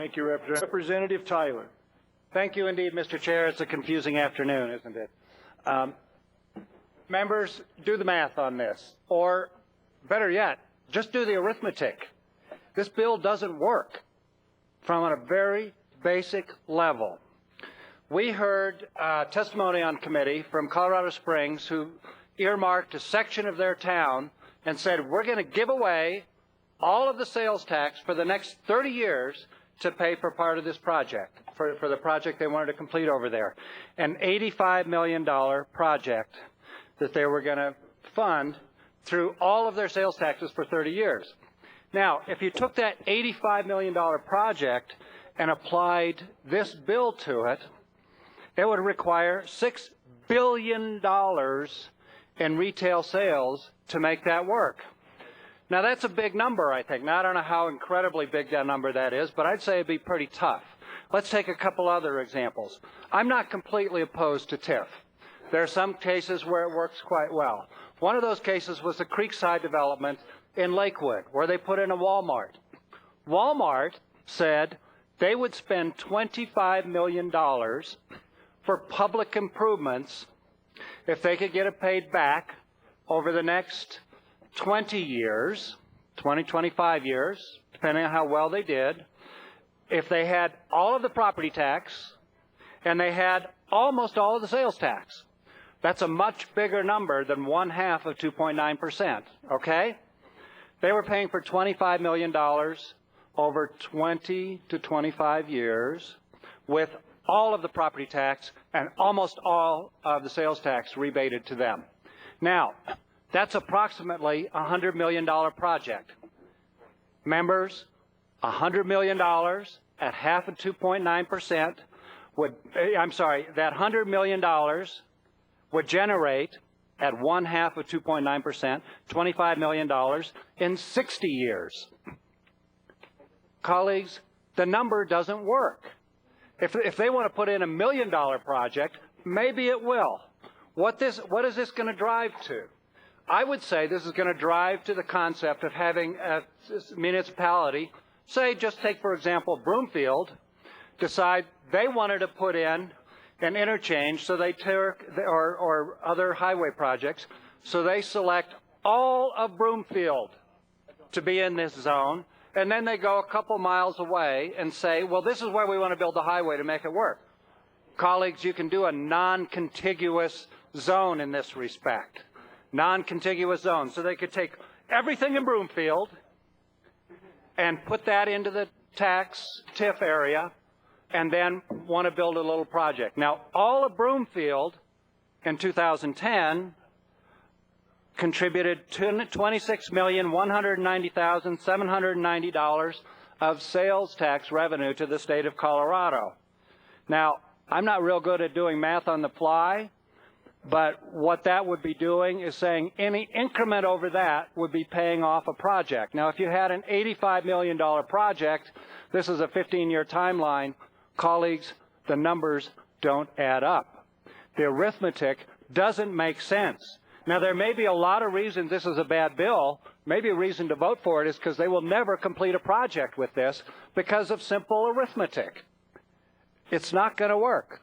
Thank you, Representative Tyler. Thank you indeed, Mr. Chair. It's a confusing afternoon, isn't it? Members, do the math on this. Or, better yet, just do the arithmetic. This bill doesn't work from a very basic level. We heard testimony on committee from Colorado Springs who earmarked a section of their town and said, we're going to give away all of the sales tax for the next 30 years to pay for part of this project, for the project they wanted to complete over there. An $85 million project that they were going to fund through all of their sales taxes for 30 years. Now, if you took that $85 million project and applied this bill to it, it would require $6 billion in retail sales to make that work. Now, that's a big number, I think. Now, I don't know how incredibly big that number that is, but I'd say it'd be pretty tough. Let's take a couple other examples. I'm not completely opposed to TIF. There are some cases where it works quite well. One of those cases was the Creekside development in Lakewood, where they put in a Walmart. Walmart said they would spend $25 million for public improvements if they could get it paid back over the next 20 years, 25 years, depending on how well they did, if they had all of the property tax and they had almost all of the sales tax. That's a much bigger number than 1/2 of 2.9%, okay? They were paying for $25 million over 20 to 25 years with all of the property tax and almost all of the sales tax rebated to them. Now, that's approximately a $100 million project. Members, $100 million at 1/2 of 2.9% would, that $100 million would generate at 1/2 of 2.9%, $25 million in 60 years. Colleagues, the number doesn't work. If they want to put in $1 million project, maybe it will. What is this going to drive to? I would say this is going to drive to the concept of having a municipality, say, just take, for example, Broomfield, decide they wanted to put in an interchange, so they took, or other highway projects, so they select all of Broomfield to be in this zone, and then they go a couple miles away and say, well, this is where we want to build the highway to make it work. Colleagues, you can do a non-contiguous zone in this respect. Non-contiguous zone. So they could take everything in Broomfield and put that into the tax TIF area and then want to build a little project. Now, all of Broomfield in 2010 contributed $26,190,790 of sales tax revenue to the state of Colorado. Now, I'm not real good at doing math on the fly, but what that would be doing is saying any increment over that would be paying off a project. Now, if you had an $85 million project, this is a 15-year timeline, colleagues, the numbers don't add up. The arithmetic doesn't make sense. Now, there may be a lot of reasons this is a bad bill. Maybe a reason to vote for it is because they will never complete a project with this because of simple arithmetic. It's not going to work.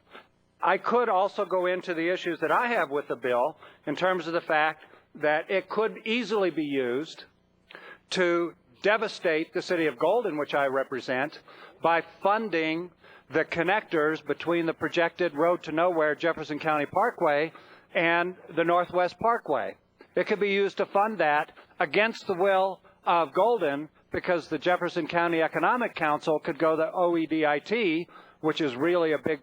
I could also go into the issues that I have with the bill in terms of the fact that it could easily be used to devastate the city of Golden, which I represent, by funding the connectors between the projected Road to Nowhere Jefferson County Parkway and the Northwest Parkway. It could be used to fund that against the will of Golden because the Jefferson County Economic Council could go the OEDIT, which is really a big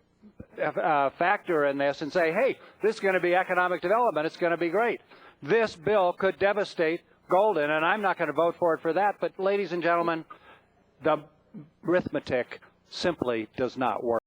factor in this, and say, hey, this is going to be economic development. It's going to be great. This bill could devastate Golden, and I'm not going to vote for it for that. But, ladies and gentlemen, the arithmetic simply does not work.